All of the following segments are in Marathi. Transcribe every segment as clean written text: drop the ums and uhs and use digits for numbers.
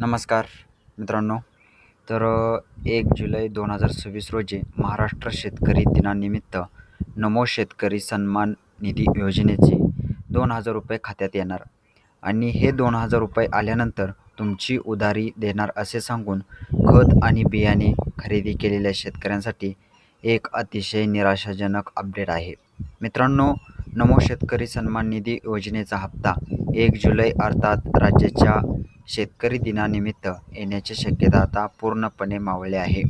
नमस्कार मित्रांनो. 1 जुलै 2026 रोजी महाराष्ट्र शेतकरी दिनानिमित्त नमो शेतकरी सन्मान निधी योजनेचे 2,000 रुपये खात्यात येणार आणि हे 2,000 रुपये आल्यानंतर तुमची उधारी देणार असे सांगून खत आणि बियाणे खरेदी केलेल्या शेतकऱ्यांसाठी एक अतिशय निराशाजनक अपडेट आहे. मित्रांनो, नमो शेतकरी सन्मान निधी योजनेचा हप्ता 1 जुलै अर्थात राज्याच्या शेतकरी दिनानिमित्त येण्याची शक्यता आता पूर्णपणे मावळली आहे.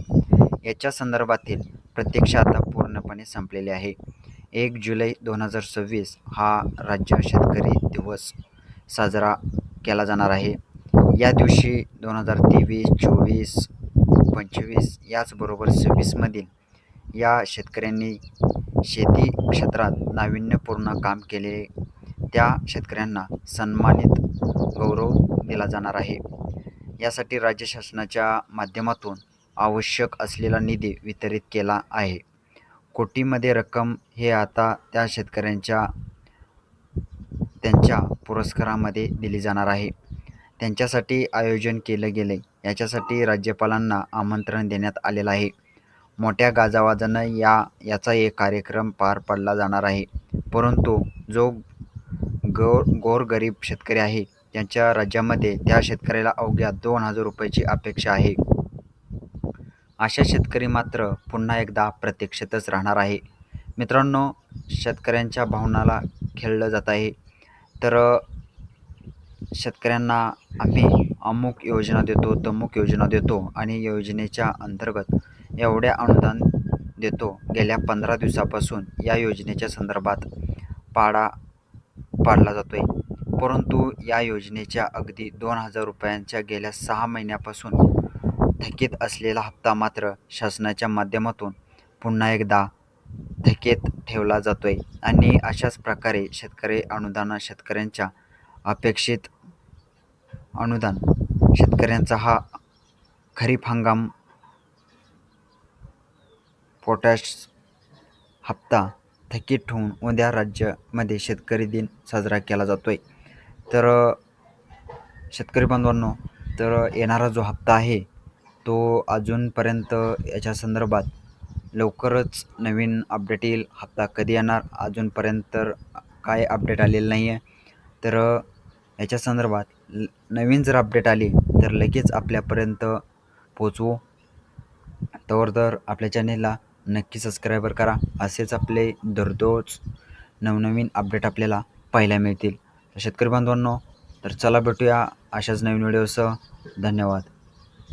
याच्या संदर्भातील प्रतीक्षा आता पूर्णपणे संपलेली आहे. 1 जुलै 2026 हा राज्य शेतकरी दिवस साजरा केला जाणार आहे. या दिवशी 2023, 24, 25 याचबरोबर 26 मधील या शेतकऱ्यांनी शेती क्षेत्रात नाविन्यपूर्ण काम केले त्या शेतकऱ्यांना सन्मानित गौरव दिला जाणार आहे. यासाठी राज्य शासनाच्या माध्यमातून आवश्यक असलेला निधी वितरित केला आहे. कोटीमध्ये रक्कम हे आता त्या शेतकऱ्यांच्या त्यांच्या पुरस्कारामध्ये दिली जाणार आहे. त्यांच्यासाठी आयोजन केलं गेले याच्यासाठी राज्यपालांना आमंत्रण देण्यात आलेलं आहे. मोठ्या गाजावाजानं याचा एक कार्यक्रम पार पडला जाणार आहे. परंतु जो गोरगरीब शेतकरी आहे त्यांच्या राज्यामध्ये त्या शेतकऱ्याला अवघ्या 2,000 रुपयाची अपेक्षा आहे. अशा शेतकरी मात्र पुन्हा एकदा प्रतीक्षेतच राहणार आहे. मित्रांनो, शेतकऱ्यांच्या भावनाला खेळलं जात आहे. तर शेतकऱ्यांना आम्ही अमुक योजना देतो, तमुक योजना देतो आणि योजनेच्या अंतर्गत एवढ्या अनुदान देतो. गेल्या 15 दिवसापासून या योजनेच्या संदर्भात पाडला जातोय. परंतु या योजनेच्या अगदी 2,000 रुपयांच्या गेल्या 6 महिन्यापासून थकीत असलेला हप्ता मात्र शासनाच्या माध्यमातून पुन्हा एकदा थकीत ठेवला जातोय आणि अशाच प्रकारे शेतकऱ्यांच्या अपेक्षित अनुदान शेतकऱ्यांचा हा खरीप हंगाम पोटॅश हप्ता थकीत ठेवून उद्या राज्यामध्ये शेतकरी दिन साजरा केला जातोय. तर शेतकरी बांधवांनो, येणारा जो हप्ता आहे तो अजूनपर्यंत याच्या संदर्भात लवकरच नवीन अपडेट येईल. हप्ता कधी येणार अजूनपर्यंत काय अपडेट आलेलं नाही आहे. तर याच्या संदर्भात नवीन जर अपडेट आली तर लगेच आपल्यापर्यंत पोचवू. तर आपल्या चॅनेलला नक्की सबस्क्राईबर करा. असेच आपले दररोज नवनवीन अपडेट आपल्याला पाहायला मिळतील. शेतकरी बांधवांनो, तर चला भेटूया अशाच नवीन व्हिडिओसह. धन्यवाद.